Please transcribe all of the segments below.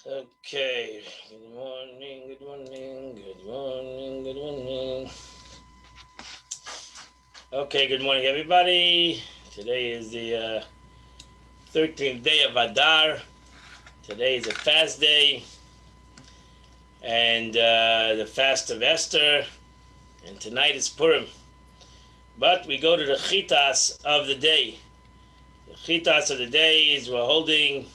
Okay, good morning, good morning, good morning, good morning. Okay, good morning, everybody. Today is the 13th day of Adar. Today is a fast day, and the fast of Esther, and tonight is Purim. But we go to the Chitas of the day. The Chitas of the day is we're holding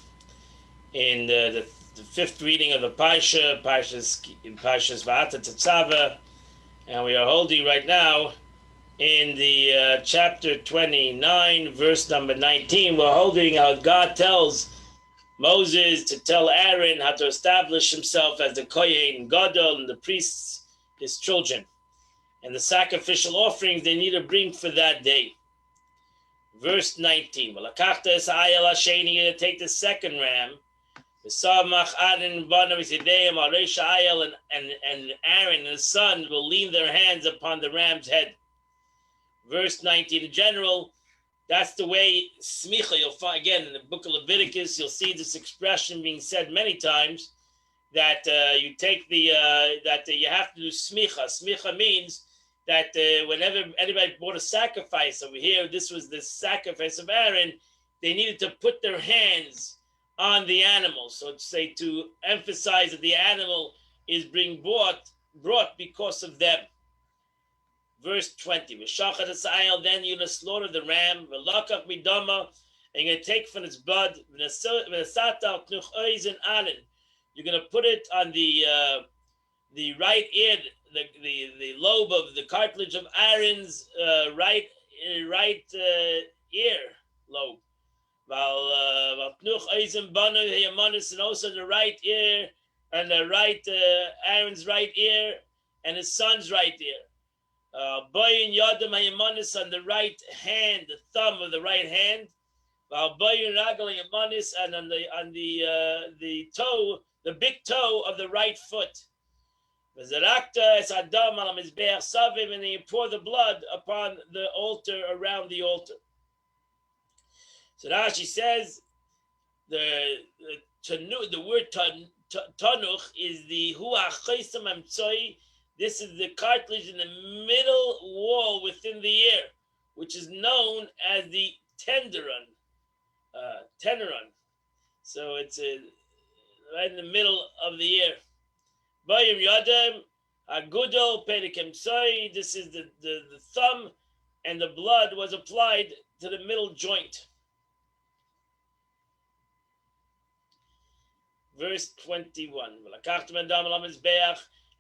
in the fifth reading of the Parshas Va'ata Tetzava, and we are holding right now in the chapter 29, verse number 19. We're holding how God tells Moses to tell Aaron how to establish himself as the Kohen Gadol and the priests, his children, and the sacrificial offerings they need to bring for that day. Verse 19. You're going to take the second ram. And Aaron and his son will lean their hands upon the ram's head. Verse 19. In general, that's the way smicha, you'll find again in the book of Leviticus, you'll see this expression being said many times, that you take you have to do smicha. Smicha means that whenever anybody brought a sacrifice over here, this was the sacrifice of Aaron, they needed to put their hands on the animal. So to say, to emphasize that the animal is being brought because of them. Verse 20, then you're going to slaughter the ram, and you're going to take from its blood, you're going to put it on the right ear, the lobe of the cartilage of Aaron's right ear lobe. And also the right ear, and the right Aaron's right ear, and his son's right ear. Bayin yadam hayamanis on the right hand, the thumb of the right hand. Bayin ragal hayamanis, and on the toe, the big toe of the right foot. V'zarakta es adam al mizbeach savim, and you pour the blood upon the altar, around the altar. So Rashi says the word tanuch is the huach chaisam amtsoi. This is the cartilage in the middle wall within the ear, which is known as the tenderon. So it's right in the middle of the ear. Bayim yadam agudol pedikem soy. This is the thumb, and the blood was applied to the middle joint. Verse 21.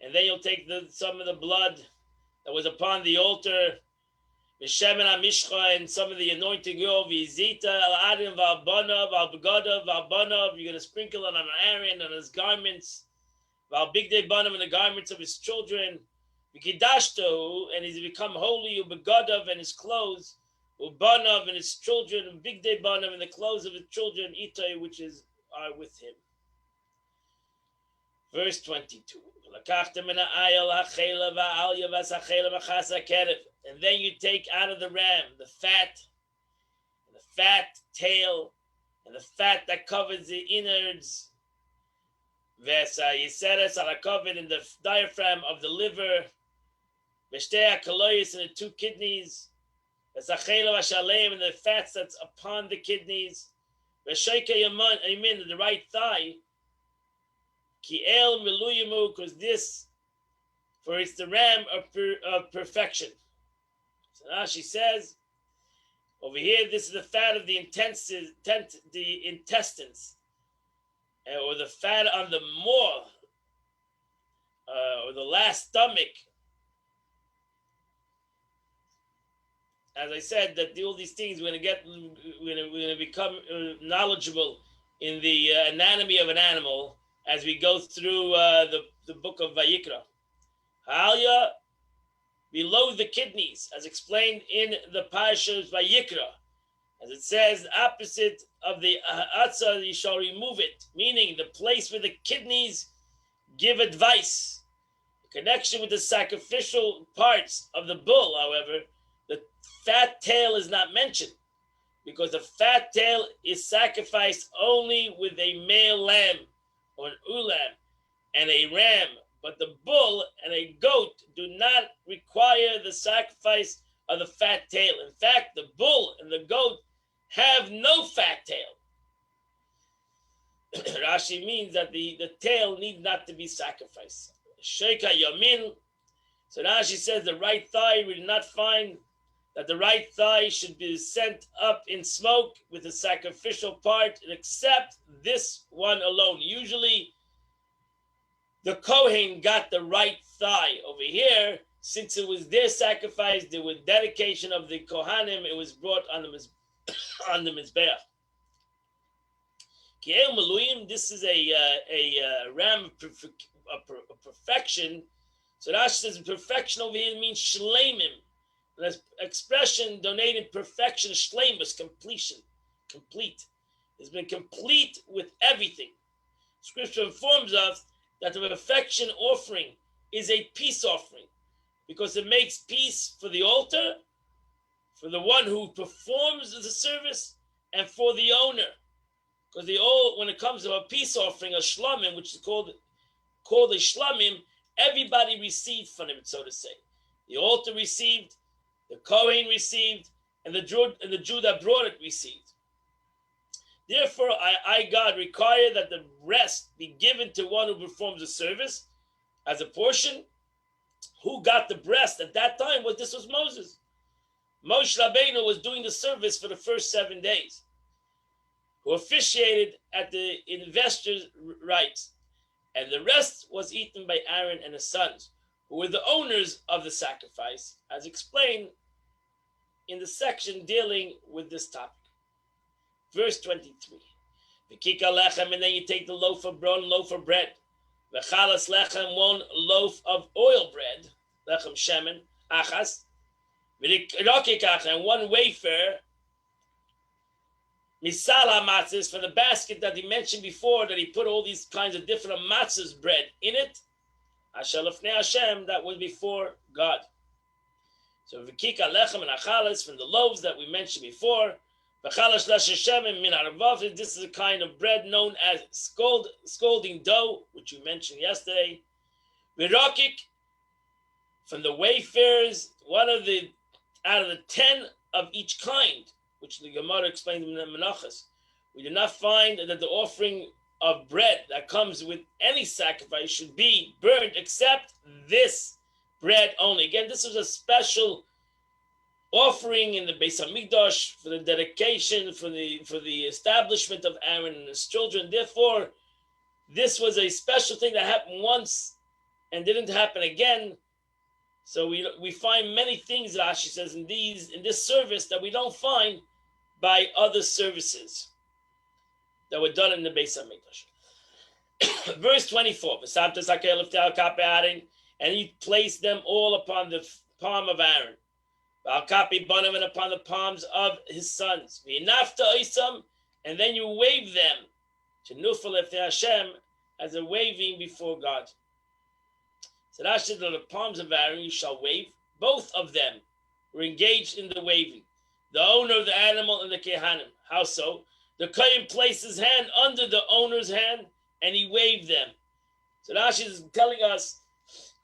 And then you'll take some of the blood that was upon the altar, and some of the anointing oil, you're going to sprinkle it on Aaron and his garments, and the garments of his children, and he's become holy, and his clothes, and his children, and the clothes of his children, which are with him. Verse 22. And then you take out of the ram the fat tail, and the fat that covers the innards. Covered in the diaphragm of the liver, and the two kidneys, and the fats that's upon the kidneys, the right thigh. Because this, for it's the ram of perfection. So now she says, over here, this is the fat of the intestines, or the fat on the maw, or the last stomach. As I said, that all these things, we're going to become knowledgeable in the anatomy of an animal as we go through the book of Vayikra. Halya, below the kidneys, as explained in the Parshas Vayikra. As it says, the opposite of the Atzah, you shall remove it, meaning the place where the kidneys give advice. The connection with the sacrificial parts of the bull, however, the fat tail is not mentioned, because the fat tail is sacrificed only with a male lamb, or an ulam and a ram, but the bull and a goat do not require the sacrifice of the fat tail. In fact, the bull and the goat have no fat tail. Rashi means that the tail need not to be sacrificed. Sheikha Yamin. So Rashi says the right thigh, we did not find that the right thigh should be sent up in smoke with the sacrificial part, except this one alone. Usually the Kohen got the right thigh. Over here, since it was their sacrifice, there was dedication of the Kohanim, it was brought on the Mizbeach. This is a ram of perfection. So Rashi says perfection over here means shleimim. The expression donating perfection, shleimus, completion, complete. It's been complete with everything. Scripture informs us that the perfection offering is a peace offering because it makes peace for the altar, for the one who performs the service, and for the owner. Because when it comes to a peace offering, a shlamim, which is called a shlamim, everybody received from him, so to say. The altar received, the Kohen received, and the Jew that brought it received. Therefore, I, God, require that the rest be given to one who performs the service as a portion. Who got the breast at that time was Moses. Moshe Rabbeinu was doing the service for the first 7 days, who officiated at the investors' rights, and the rest was eaten by Aaron and his sons, who were the owners of the sacrifice, as explained in the section dealing with this topic. Verse 23. V'kika lechem, and then you take the loaf of bread. V'chalas lechem, 1 loaf of oil bread, lechem shemen, achas. V'rokikach, and 1 wafer, misala matzahs, from the basket that he mentioned before, that he put all these kinds of different matzahs bread in it. Asher lefnei Hashem, that was before God. So v'kika lechem and achalas, from the loaves that we mentioned before. V'chalash l'Hashem min arvav, this is a kind of bread known as scalding dough, which we mentioned yesterday. V'rokik, from the wafers, out of the 10 of each kind, which the Gemara explains in the Menachos. We do not find that the offering of bread that comes with any sacrifice should be burned except this bread only. Again, this was a special offering in the Beis Hamikdash for the dedication, for the establishment of Aaron and his children. Therefore, this was a special thing that happened once and didn't happen again. So we find many things, Rashi says, in this service that we don't find by other services that were done in the Beis Hamikdash. Verse 24. And he placed them all upon the palm of Aaron, and upon the palms of his sons. And then you wave them to Nufal Hashem as a waving before God. So that said, on the palms of Aaron you shall wave. Both of them were engaged in the waving. The owner of the animal and the Kehanim. How so? The Kohen placed his hand under the owner's hand and he waved them. So Rashi is telling us,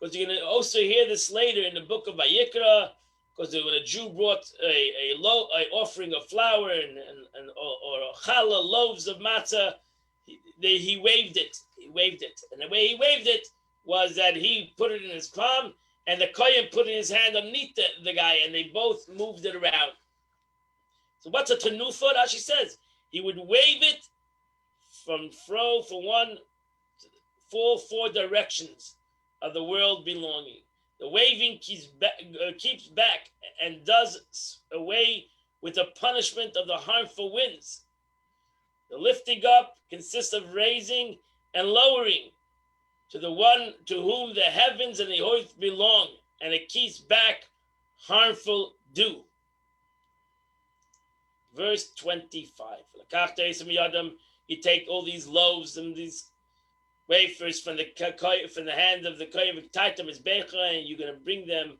because you're going to also hear this later in the book of Vayikra, because when a Jew brought a offering of flour or challah, loaves of matzah, he waved it. He waved it. And the way he waved it was that he put it in his palm and the Kohen put his hand underneath the guy and they both moved it around. So what's a tenufa? Rashi says he would wave it from full 4 directions of the world belonging. The waving keeps back and does away with the punishment of the harmful winds. The lifting up consists of raising and lowering to the one to whom the heavens and the earth belong, and it keeps back harmful dew. Verse 25. You take all these loaves and these wafers from the hand of the Kohen, and you're going to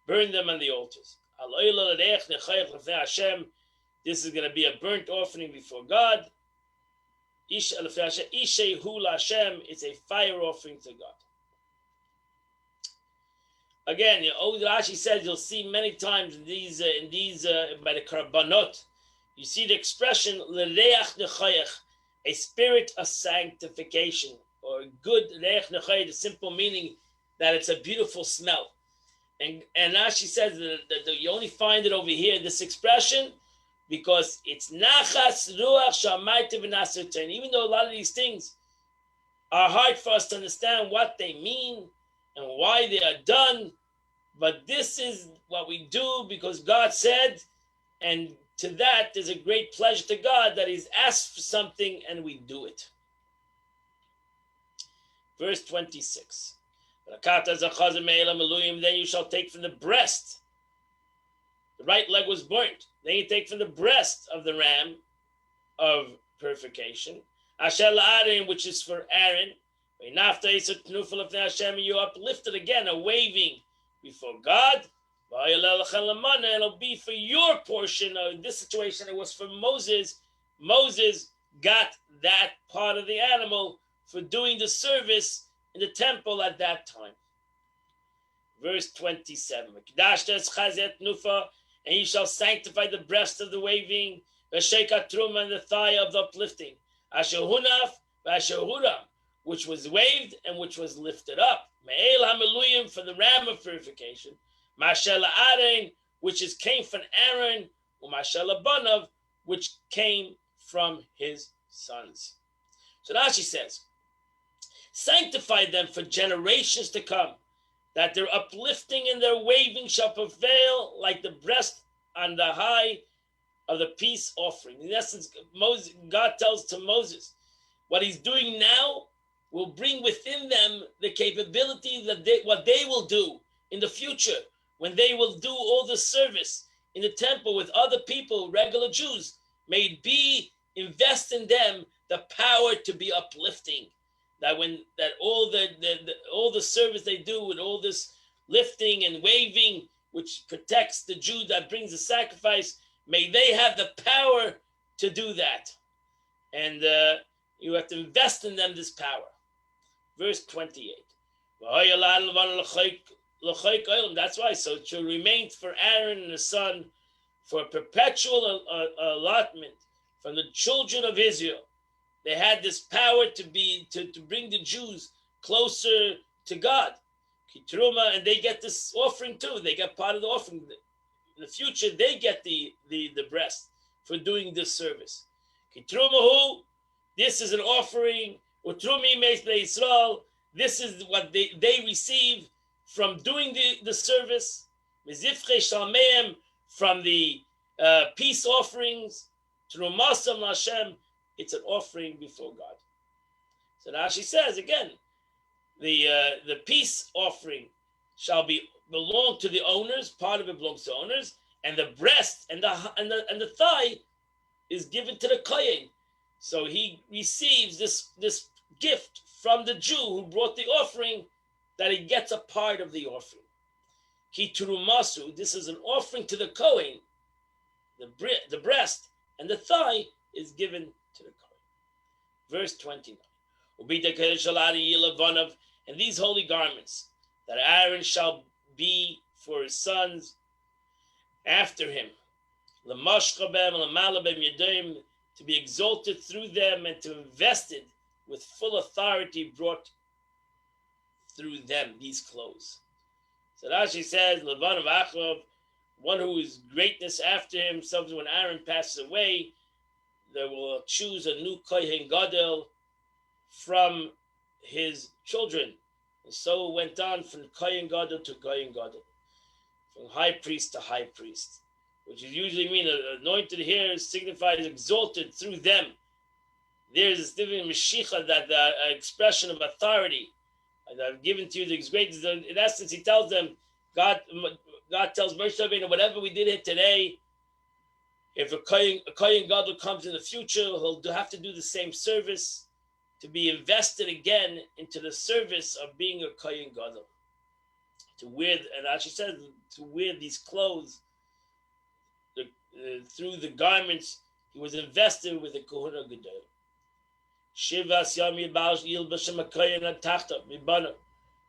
burn them on the altars. This is going to be a burnt offering before God. Ishehu Hashem, it's a fire offering to God. Again, Rashi says you'll see many times in these by the karbanot, you see the expression lereach nechayach, a spirit of sanctification, or good lereach nechayach, the simple meaning that it's a beautiful smell. And Rashi says that you only find it over here, this expression, because it's nachas ruach shamayte v'nasuten. Even though a lot of these things are hard for us to understand what they mean and why they are done, but this is what we do because God said, and to that there's a great pleasure to God that He's asked for something and we do it. Verse 26. Then you shall take from the breast. The right leg was burnt. Then you take from the breast of the ram of purification, Asher Aaron, which is for Aaron. You uplift it again, a waving before God. It'll be for your portion. In this situation, it was for Moses. Moses got that part of the animal for doing the service in the temple at that time. Verse 27. And he shall sanctify the breast of the waving, the sheka truma, and the thigh of the uplifting, ashehunaf v'ashehuram, which was waved and which was lifted up. Me'el hameluyim, for the ram of purification. Mashel Aaron, which came from Aaron, u'mashel Abanav, which came from his sons. So Rashi says, sanctify them for generations to come, that their uplifting and their waving shall prevail like the breast on the high of the peace offering. In essence, God tells to Moses, what he's doing now will bring within them the capability that what they will do in the future, when they will do all the service in the temple with other people, regular Jews. May it be invest in them the power to be uplifting. That all the service they do with all this lifting and waving, which protects the Jew that brings the sacrifice, may they have the power to do that. And you have to invest in them this power. Verse 28. That's why. So it shall remain for Aaron and his son for a perpetual allotment from the children of Israel. They had this power to bring the Jews closer to God. Kitruma, and they get this offering too. They get part of the offering. In the future, they get the breast for doing this service. Kitrumahu, this is an offering. Utrumi meis Israel. This is what they receive from doing the service. Mizifche shalmeim, from the peace offerings. Trumasam Hashem. It's an offering before God. So Rashi says again, the peace offering shall belong to the owners. Part of it belongs to owners, and the breast and the thigh is given to the kohen. So he receives this gift from the Jew who brought the offering, that he gets a part of the offering. Ki turumasu, this is an offering to the kohen. The breast and the thigh is given to the Kohen. Verse 29. And these holy garments that Aaron shall be for his sons after him, to be exalted through them and to invest it with full authority brought through them, these clothes. So Rashi says, Levan of Achov, one who is greatness after him, something when Aaron passes away, they will choose a new Kohen Gadol from his children. And so it went on from Kohen Gadol to Kohen Gadol, from high priest to high priest, which usually mean anointed here signifies exalted through them. There's this different Mashiach, that expression of authority that I've given to you, the greatest. In essence, he tells them, God tells Moshe Rabbeinu, whatever we did here today, if a Kohen Gadol comes in the future, he'll have to do the same service, to be invested again into the service of being a Kohen Gadol. To wear, and actually says, to wear these clothes, through the garments, he was invested with the Kohuna Gadol. Shivas Yom Yilbashim HaKohen HaTachta Mibana.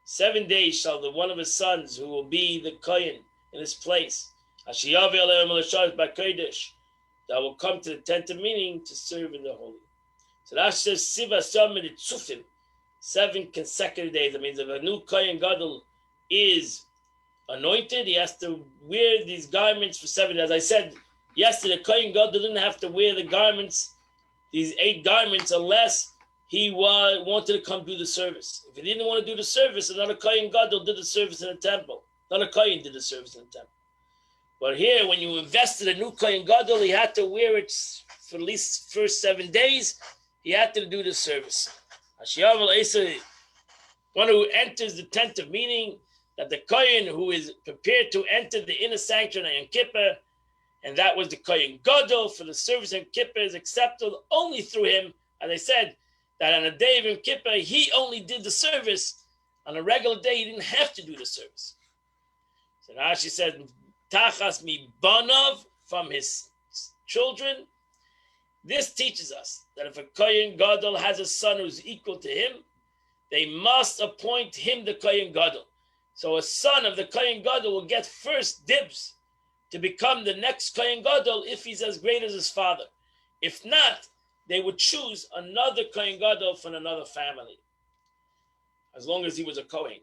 7 days shall the one of his sons, who will be the Kohen in his place, that will come to the tent of meeting to serve in the holy. So that says Sivas Yom Tzufim, 7 consecutive days. That means if a new Kohen Gadol is anointed, he has to wear these garments for 7 days. As I said yesterday, the Kohen Gadol didn't have to wear the garments, these 8 garments, unless he wanted to come do the service. If he didn't want to do the service, another Kohen Gadol did the service in the temple. Another Kohen did the service in the temple. But here, when you invested a new Kohen Gadol, he had to wear it for at least first 7 days. He had to do the service. One who enters the tent of meeting, that the Kohen who is prepared to enter the inner sanctuary on Kippur, and that was the Kohen Gadol for the service in Kippur, is accepted only through him. As I said, that on a day of Yom Kippur, he only did the service. On a regular day, he didn't have to do the service. So now she says, Tachas mi banav, from his children. This teaches us that if a Kohen Gadol has a son who's equal to him, they must appoint him the Kohen Gadol. So a son of the Kohen Gadol will get first dibs to become the next Kohen Gadol if he's as great as his father. If not, they would choose another Kohen Gadol from another family, as long as he was a Kohen.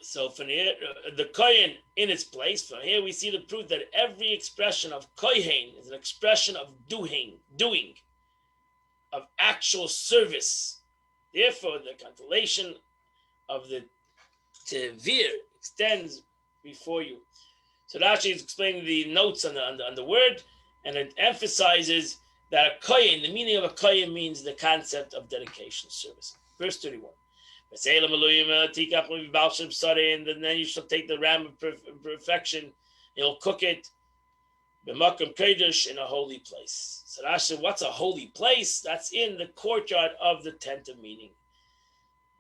So from here, the Kohen in its place, from here we see the proof that every expression of Kohen is an expression of doing, of actual service. Therefore, the constellation of the Tevir extends before you. So Rashi is explaining the notes on the word, and it emphasizes that a Kohen, the meaning of a Kohen means the concept of dedication service. Verse 31. And then you shall take the ram of perfection, you'll cook it in a holy place. So Rashi, what's a holy place? That's in the courtyard of the tent of meeting,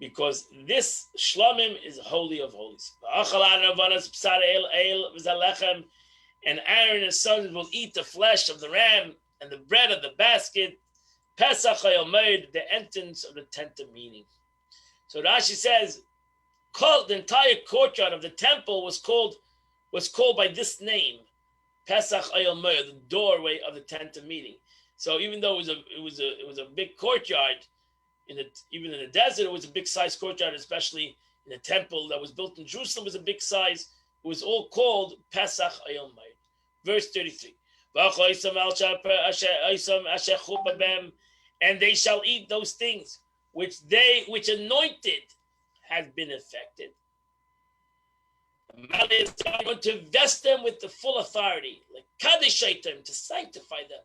because this shlamim is holy of holies. And Aaron and his sons will eat the flesh of the ram and the bread of the basket. Pesach HaYomed, the entrance of the tent of meeting. So Rashi says, the entire courtyard of the temple was called by this name, Pesach HaYomed, the doorway of the tent of meeting. So even though it was a big courtyard, even in the desert, it was a big size courtyard, especially in the temple that was built in Jerusalem was a big size. It was all called Pesach HaYomed. Verse 33. And they shall eat those things which anointed had been affected. Is going to vest them with the full authority, like kadeshaitim, to sanctify them.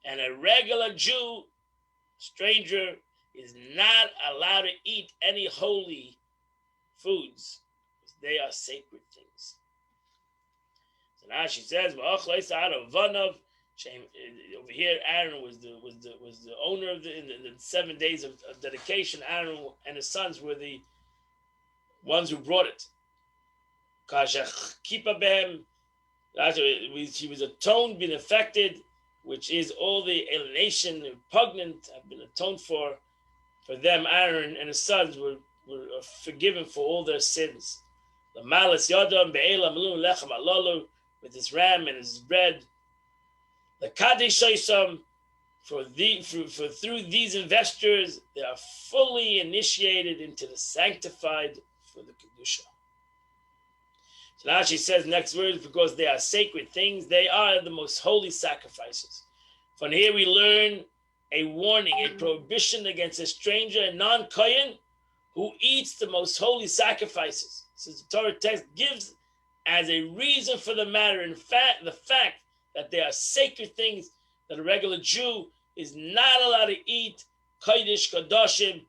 And a regular Jew, stranger, is not allowed to eat any holy foods, because they are sacred things. So now she says, over here, Aaron was the owner of in the 7 days of dedication. Aaron and his sons were the ones who brought it. She was atoned, been affected, which is all the alienation, repugnant, have been atoned for them. Aaron and his sons were forgiven for all their sins. The malas yadam be'ela malun lechem alalu, with his ram and his bread. The kadesh shaisam, through these investors, they are fully initiated into the sanctified for the kedusha. So now she says next words, because they are sacred things, they are the most holy sacrifices. From here we learn a warning, a prohibition against a stranger, a non-kohen, who eats the most holy sacrifices. So the Torah text gives as a reason for the matter, in fact, the fact that they are sacred things, that a regular Jew is not allowed to eat kodesh kadoshim,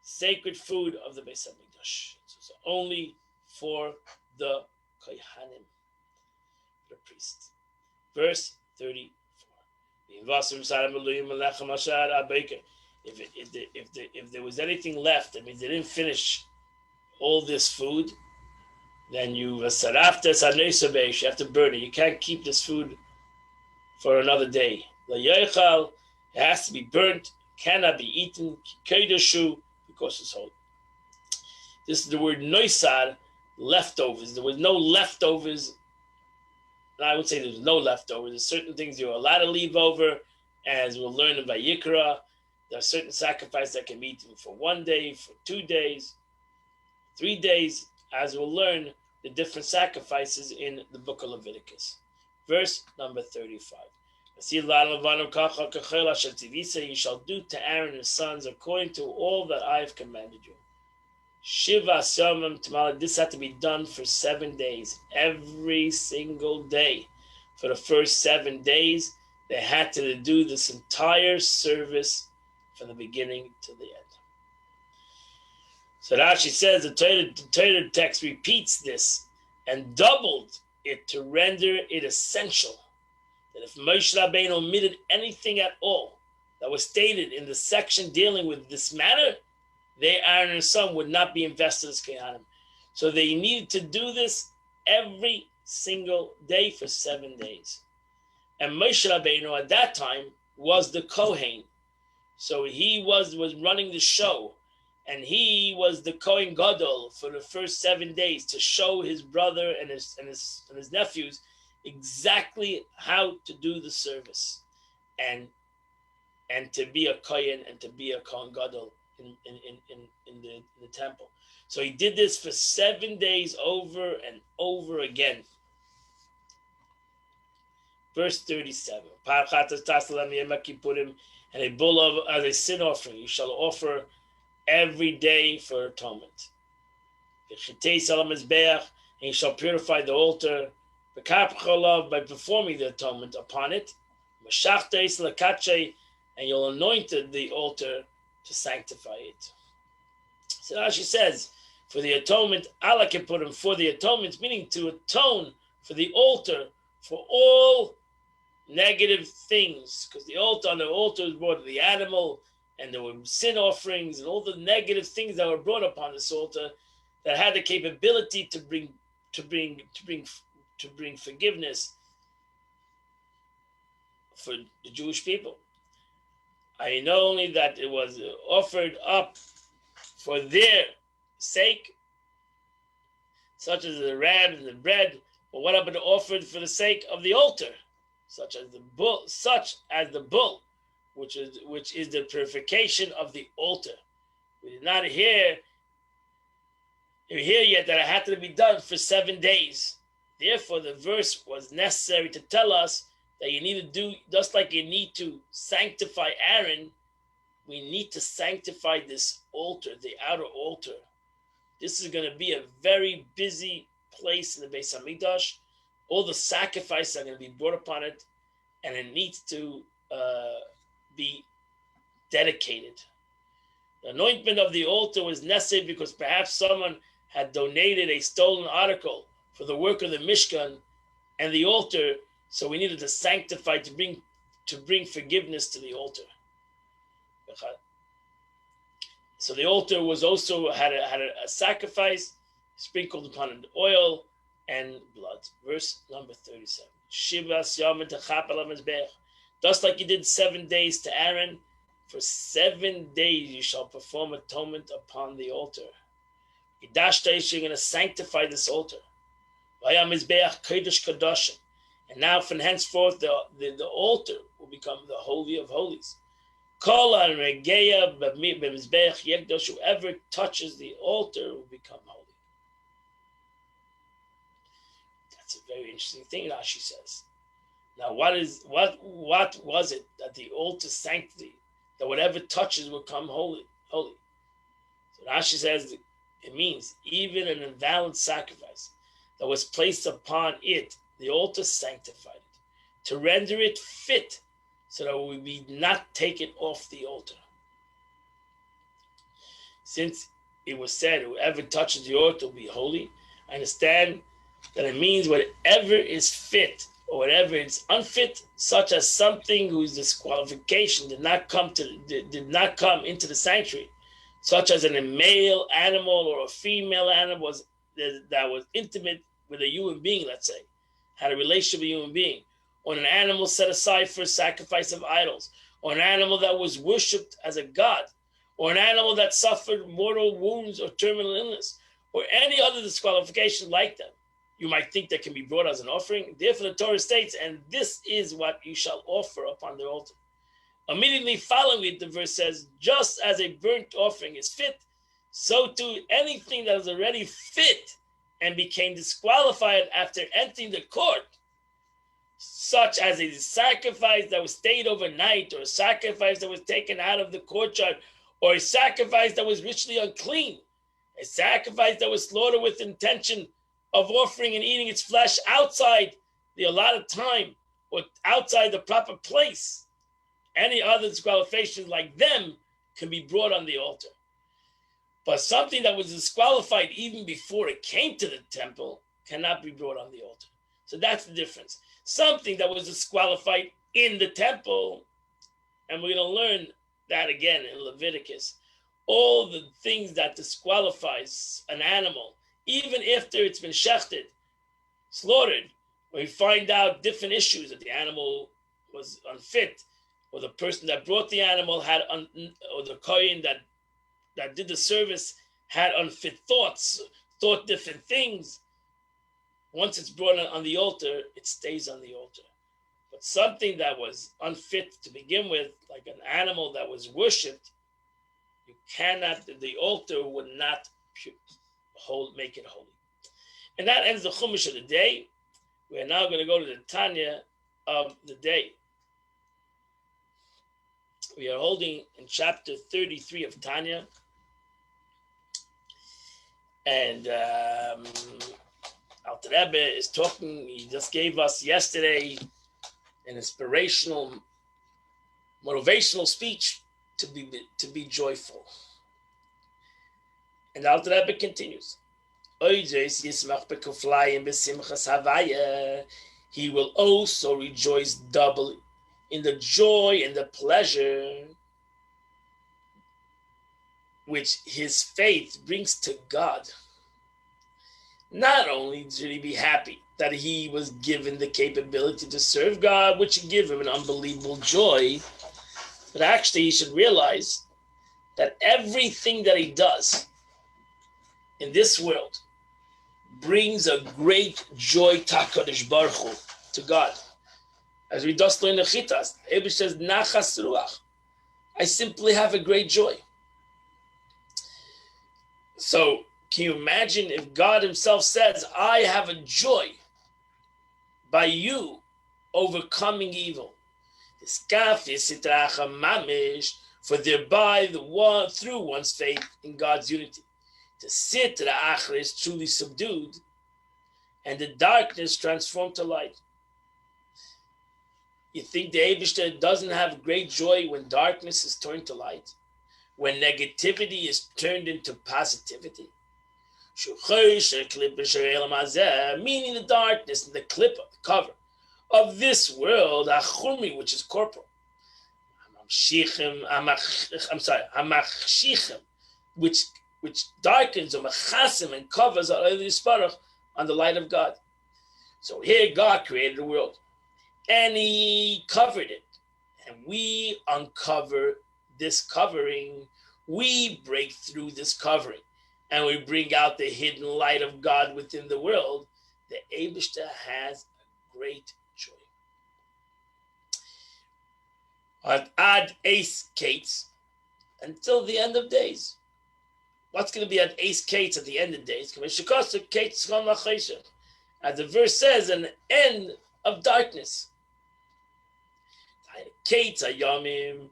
sacred food of the Beis Hamikdash. So it's only for the kohanim, the priest. Verse 34. If there was anything left, that means they didn't finish all this food, then you have to burn it. You can't keep this food for another day. It has to be burnt, cannot be eaten, because it's holy. This is the word noisar, leftovers. There was no leftovers. I would say there's no leftovers. There's certain things you're allowed to leave over, as we'll learn in Vayikra. There are certain sacrifices that can be eaten for 1 day, for 2 days, 3 days, as we'll learn the different sacrifices in the book of Leviticus. Verse number 35. You shall do to Aaron and his sons according to all that I have commanded you. Shiva Somam Tamala, this had to be done for 7 days, every single day. For the first 7 days, they had to do this entire service from the beginning to the end. So Rashi says the Torah text repeats this and doubled it to render it essential that if Moshe Rabbeinu omitted anything at all that was stated in the section dealing with this matter, they, Aaron and his son, would not be invested as Kohanim. So they needed to do this every single day for 7 days. And Moshe Rabbeinu at that time was the Kohen. So he was running the show. And he was the Kohen Gadol for the first 7 days to show his brother and his nephews exactly how to do the service. And to be a Kohen and to be a Kohen Gadol in the temple. So he did this for 7 days over and over again. Verse 37. And a bull as a sin offering you shall offer every day for atonement. And you shall purify the altar by performing the atonement upon it. And you'll anoint the altar to sanctify it. So Rashi says, for the atonement, Allah can put him for the atonement, meaning to atone for the altar for all negative things, because on the altar was brought the animal, and there were sin offerings and all the negative things that were brought upon this altar that had the capability to bring forgiveness for the Jewish people. I know only that it was offered up for their sake, such as the ram and the bread, but what happened to offered for the sake of the altar, such as the bull, which is the purification of the altar. We did not hear yet that it had to be done for 7 days. Therefore, the verse was necessary to tell us that you need to do, just like you need to sanctify Aaron, we need to sanctify this altar, the outer altar. This is going to be a very busy place in the Beis Hamikdash. All the sacrifices are going to be brought upon it, and it needs to be dedicated. The anointment of the altar was necessary because perhaps someone had donated a stolen article for the work of the Mishkan and the altar, so we needed to sanctify to bring forgiveness to the altar. So the altar was also had a sacrifice sprinkled upon it, oil and blood. Verse number 37. Just like you did 7 days to Aaron, for 7 days you shall perform atonement upon the altar. You're going to sanctify this altar. And now from henceforth the altar will become the Holy of Holies. Whoever touches the altar will become holy. That's a very interesting thing, Rashi says. Now, what was it that the altar sanctity, that whatever touches will become holy? So Rashi says it means even an invalid sacrifice that was placed upon it, the altar sanctified it to render it fit, so that we be not taken off the altar. Since it was said, whoever touches the altar will be holy, I understand that it means whatever is fit or whatever is unfit, such as something whose disqualification did not come into the sanctuary, such as a male animal or a female animal, that was intimate with a human being, let's say, had a relationship with a human being, or an animal set aside for sacrifice of idols, or an animal that was worshipped as a god, or an animal that suffered mortal wounds or terminal illness, or any other disqualification like them, you might think that can be brought as an offering. Therefore, the Torah states, and this is what you shall offer upon the altar. Immediately following it, the verse says, just as a burnt offering is fit, so too anything that was already fit and became disqualified after entering the court, such as a sacrifice that was stayed overnight, or a sacrifice that was taken out of the courtyard, or a sacrifice that was ritually unclean, a sacrifice that was slaughtered with intention of offering and eating its flesh outside the allotted time or outside the proper place. Any other disqualifications like them can be brought on the altar. But something that was disqualified even before it came to the temple cannot be brought on the altar. So that's the difference. Something that was disqualified in the temple, and we're going to learn that again in Leviticus, all the things that disqualifies an animal, even after it's been shechted, slaughtered, we find out different issues, that the animal was unfit, or the person that brought the animal had, or the kohen that did the service had unfit thoughts, thought different things. Once it's brought on the altar, it stays on the altar. But something that was unfit to begin with, like an animal that was worshipped, you cannot, the altar would not make it holy. And that ends the Chumash of the day. We are now going to go to the Tanya of the day. We are holding in chapter 33 of Tanya. And Alter Rebbe is talking, he just gave us yesterday an inspirational, motivational speech to be joyful. And Alter Rebbe continues. He will also rejoice doubly in the joy and the pleasure which his faith brings to God. Not only should he be happy that he was given the capability to serve God, which should give him an unbelievable joy, but actually he should realize that everything that he does in this world brings a great joy to Baruch Hu, to God. As we just learned in the Chitas, Eber says, Nachas Ruach. I simply have a great joy. So can you imagine if God himself says, I have a joy by you overcoming evil? For thereby through one's faith in God's unity. The sitra achra is truly subdued, and the darkness transformed to light. You think the Eibishter doesn't have great joy when darkness is turned to light? When negativity is turned into positivity? Meaning the darkness and the clip of the cover of this world, which is corporal. Which darkens or machasim and covers on the light of God. So here God created the world and he covered it. And we uncover this covering. We break through this covering and we bring out the hidden light of God within the world. The Eibishter has a great joy. Ad Ace Kates until the end of days. What's going to be at Ace Kates at the end of days? As the verse says, an end of darkness. Kates Ayamim,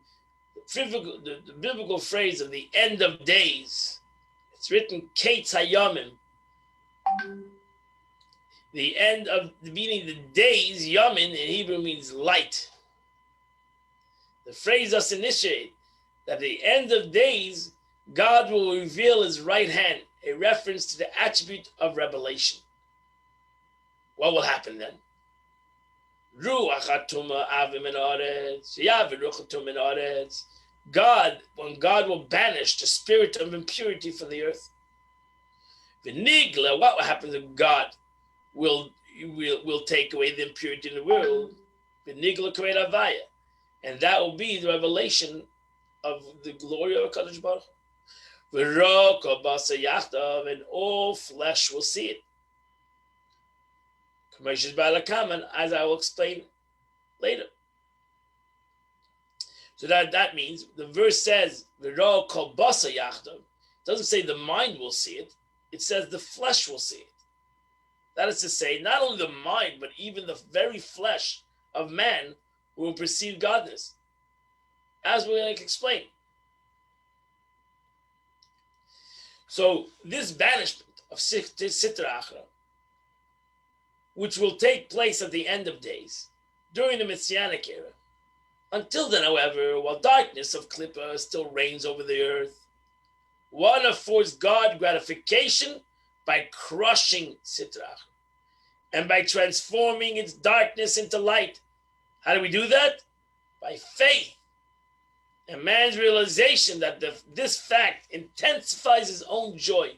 the biblical phrase of the end of days. It's written Kates Hayamim. The end of, meaning the days, Yamin in Hebrew means light. The phrase us initiate that at the end of days, God will reveal his right hand, a reference to the attribute of revelation. What will happen then? God, when God will banish the spirit of impurity from the earth. Benigla, what happens if God will take away the impurity in the world? Benigla Kaved Avaya. And that will be the revelation of the glory of HaKadosh Baruch Hu. And all flesh will see it. As I will explain later. So that means the verse says, it doesn't say the mind will see it. It says the flesh will see it. That is to say, not only the mind, but even the very flesh of man will perceive godness. As we're going to explain. So this banishment of Sitra Achra, which will take place at the end of days, during the Messianic era. Until then, however, while darkness of Klippa still reigns over the earth, one affords God gratification by crushing Sitra Achra and by transforming its darkness into light. How do we do that? By faith. And man's realization that this fact intensifies his own joy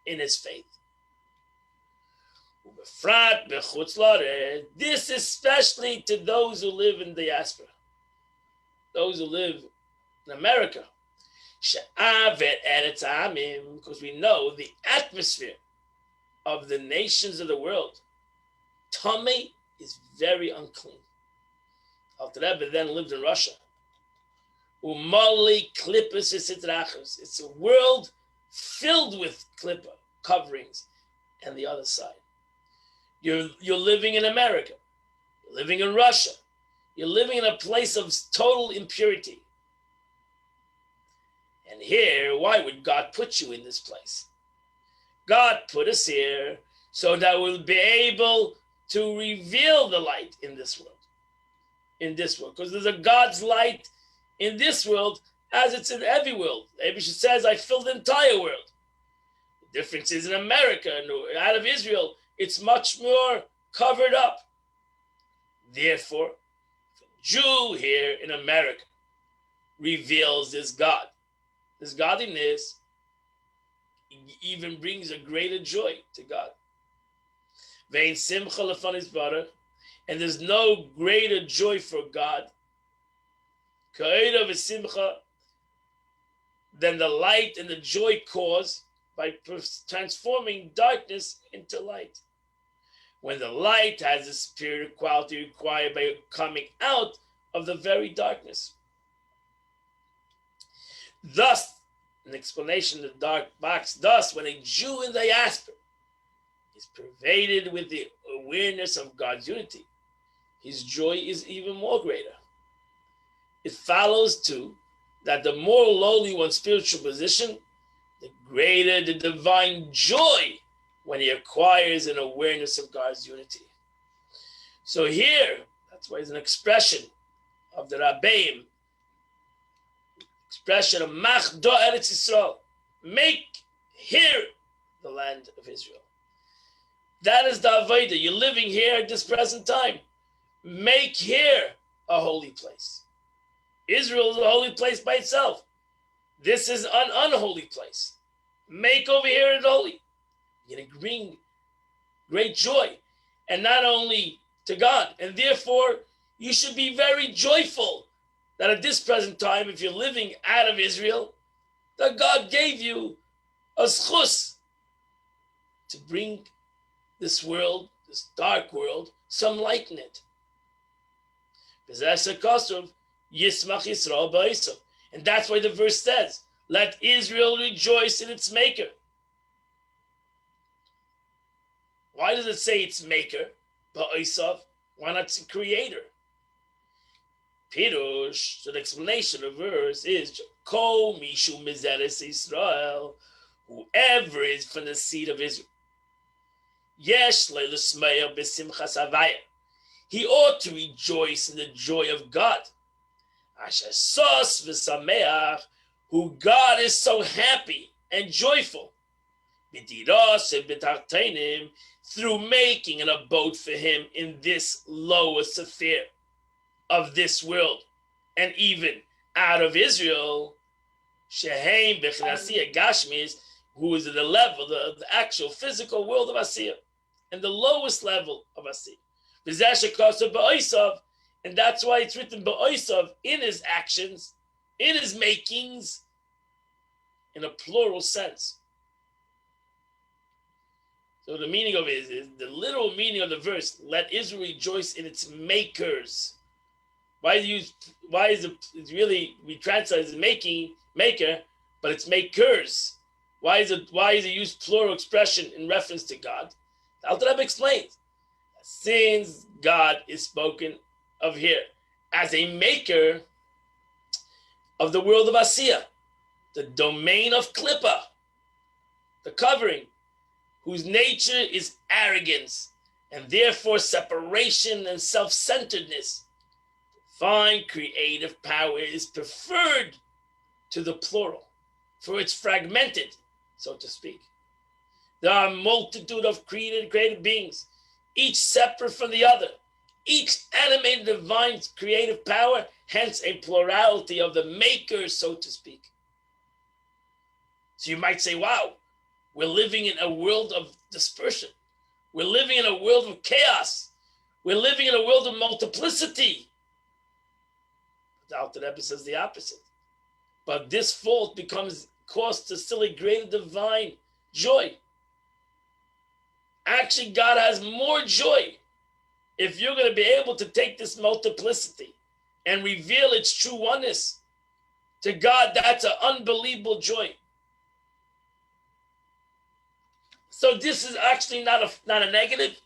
in his faith. This especially to those who live in diaspora, those who live in America. Because we know the atmosphere of the nations of the world, Tameh is very unclean. Alter Rebbe then lived in Russia. It's a world filled with klippa coverings, and the other side. You're living in America. You're living in Russia. You're living in a place of total impurity. And here, why would God put you in this place? God put us here so that we'll be able to reveal the light in this world. In this world. Because there's a God's light in this world as it's in every world. Abishah says, I fill the entire world. The difference is in America and out of Israel, it's much more covered up. Therefore, if a Jew here in America reveals this God, this godliness, even brings a greater joy to God. And there's no greater joy for God than the light and the joy caused by transforming darkness into light. When the light has the superior quality required by coming out of the very darkness. Thus, an explanation of the dark box, thus, when a Jew in diaspora is pervaded with the awareness of God's unity, his joy is even more greater. It follows, too, that the more lowly one's spiritual position, the greater the divine joy when he acquires an awareness of God's unity. So here, that's why it's an expression of the Rabbeim, expression of Machdo Eretz Yisrael, make here the land of Israel. That is the Avodah. You're living here at this present time. Make here a holy place. Israel is a holy place by itself. This is an unholy place. Make over here it holy. You're going to bring great joy. And not only to God. And therefore, you should be very joyful that at this present time, if you're living out of Israel, that God gave you a schus to bring this world, this dark world, some light in it. And that's why the verse says, let Israel rejoice in its maker. Why does it say its maker? Why not its creator? Pirush, so the explanation of the verse is Kol Mishu Mizeres Israel, whoever is from the seed of Israel. Yesh Leilusmeya Besimchas Havaya. He ought to rejoice in the joy of God. Asher Sos V'Sameach, who God is so happy and joyful. B'diras and b'tarteinim, through making an abode for him in this lowest sphere of this world, and even out of Israel, Shehem B'Chnasiyah Gashmis, who is at the level, the actual physical world of Asiyah, and the lowest level of Asiyah. And that's why it's written Ba'oisav, in his actions, in his makings, in a plural sense. So the meaning of it is the literal meaning of the verse, let Israel rejoice in its makers. Why is it really, we translate as maker, but it's makers. Why is it used plural expression in reference to God? The Alter Rebbe explains, since God is spoken of here as a maker of the world of Asiyah, the domain of Klippa, the covering, whose nature is arrogance and therefore separation and self-centeredness, divine creative power is preferred to the plural, for it's fragmented, so to speak. There are a multitude of created beings, each separate from the other, each animated divine creative power, hence a plurality of the makers, so to speak. So you might say, wow, we're living in a world of dispersion. We're living in a world of chaos. We're living in a world of multiplicity. The Alter Rebbe says the opposite. But this fault becomes cause to still a greater divine joy. Actually, God has more joy if you're going to be able to take this multiplicity and reveal its true oneness. To God, that's an unbelievable joy. So this is actually not a negative.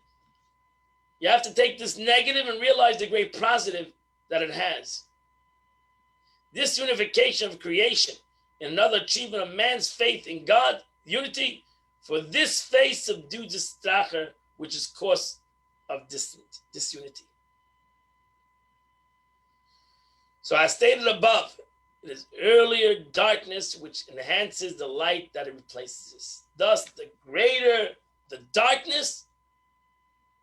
You have to take this negative and realize the great positive that it has. This unification of creation and another achievement of man's faith in God, unity, for this faith subdues the stracher, which is cause of disunity. So as stated above, it is earlier darkness which enhances the light that it replaces. Thus, the greater the darkness,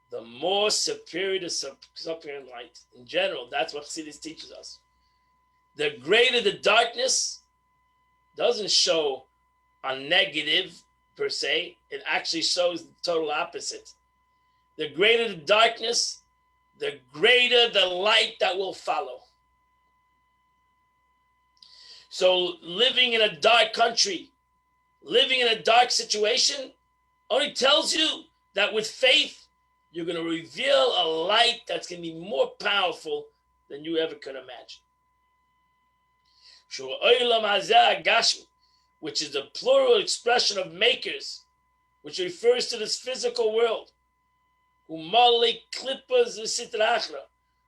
the more superior the superior light. In general, that's what Chassidus teaches us. The greater the darkness doesn't show a negative per se. It actually shows the total opposite. The greater the darkness, the greater the light that will follow. So living in a dark country, living in a dark situation, only tells you that with faith, you're going to reveal a light that's going to be more powerful than you ever could imagine. Which is the plural expression of makers, which refers to this physical world.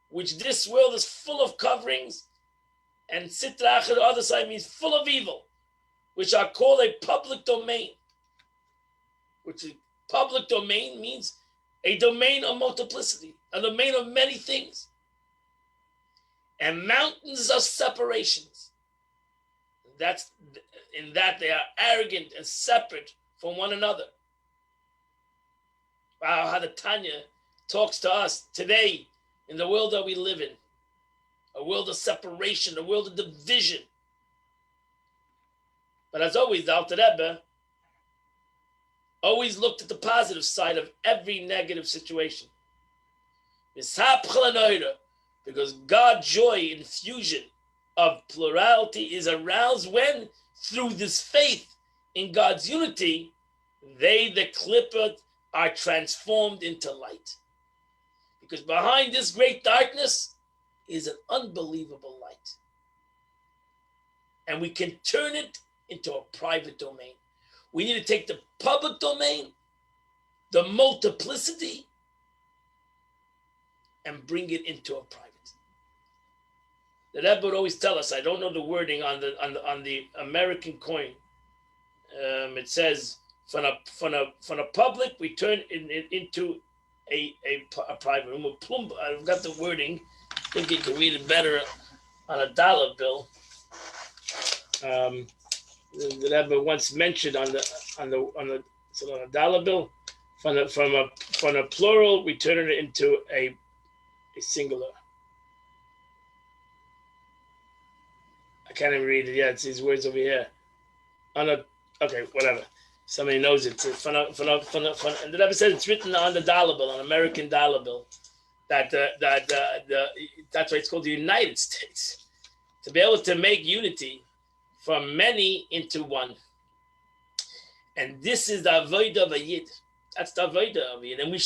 Which this world is full of coverings, and sitra achra, the other side, means full of evil, which are called a public domain. Which is public domain means a domain of multiplicity, a domain of many things, and mountains of separations. That's in that they are arrogant and separate from one another. Wow, how the Tanya talks to us today in the world that we live in. A world of separation, a world of division. But as always, the Alter Rebbe always looked at the positive side of every negative situation. Because God's joy infusion of plurality is aroused when, through this faith in God's unity, they, the Klippa, are transformed into light. Because behind this great darkness is an unbelievable light. And we can turn it into a private domain. We need to take the public domain, the multiplicity, and bring it into a private. The Rebbe would always tell us, I don't know the wording on the American coin. It says, from a public, we turn it into a private. I've got the wording. I think you can read it better on a dollar bill. The Rebbe once mentioned on a dollar bill, from a plural, we turn it into a singular. I can't even read it yet. It's these words over here. Okay, whatever. Somebody knows it. And the Rebbe says it's written on the dollar bill, an American dollar bill. That's why it's called the United States. To be able to make unity from many into one. And this is the avodah of a yid. That's the avodah of a yid. And we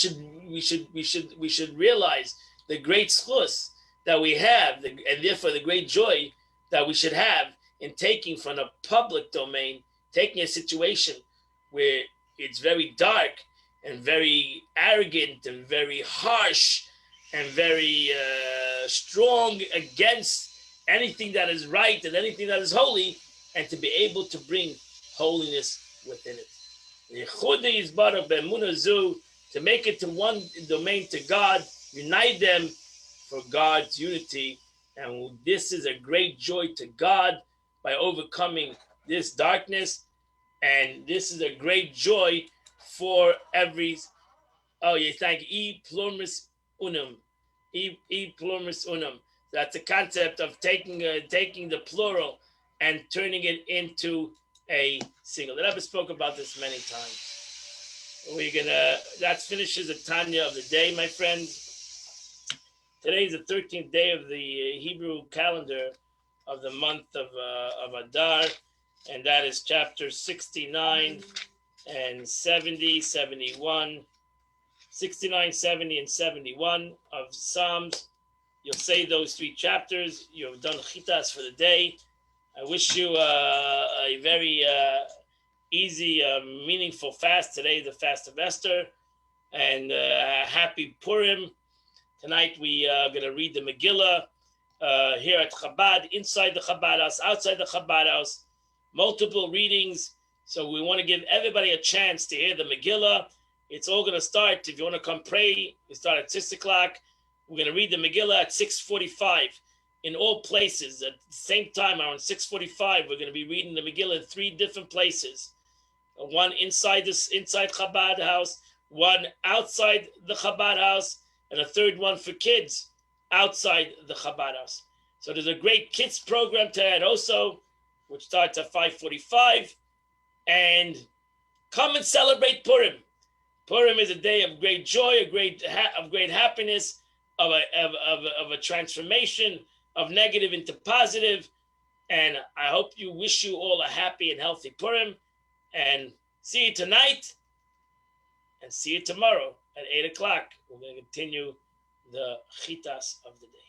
should realize the great schus that we have, and therefore the great joy that we should have in taking from a public domain, taking a situation where it's very dark and very arrogant and very harsh and very strong against anything that is right and anything that is holy, and to be able to bring holiness within it. To make it to one domain to God, unite them for God's unity. And this is a great joy to God by overcoming this darkness. And this is a great joy for every. Oh, yeah, thank you. E pluris unum. E pluris unum. That's the concept of taking the plural and turning it into a single. The Rebbe spoke about this many times. That finishes the Tanya of the day, my friends. Today is the 13th day of the Hebrew calendar of the month of Adar, and that is chapter 69 and 70, 71, 69, 70, and 71 of Psalms. You'll say those three chapters. You have done chitas for the day. I wish you a very easy, meaningful fast. Today is the fast of Esther, and happy Purim. Tonight we are going to read the Megillah here at Chabad, inside the Chabad house, outside the Chabad house, multiple readings. So we want to give everybody a chance to hear the Megillah. It's all going to start. If you want to come pray, we start at 6 o'clock. We're going to read the Megillah at 6:45 in all places. At the same time, around 6:45, we're going to be reading the Megillah in 3 different places. One inside Chabad house, one outside the Chabad house, and a third one for kids outside the Chabad house. So there's a great kids program tonight also, which starts at 5:45. And come and celebrate Purim. Purim is a day of great joy, of great happiness, of a transformation of negative into positive. And I hope wish you all a happy and healthy Purim. And see you tonight and see you tomorrow at 8 o'clock. We're going to continue the chitas of the day.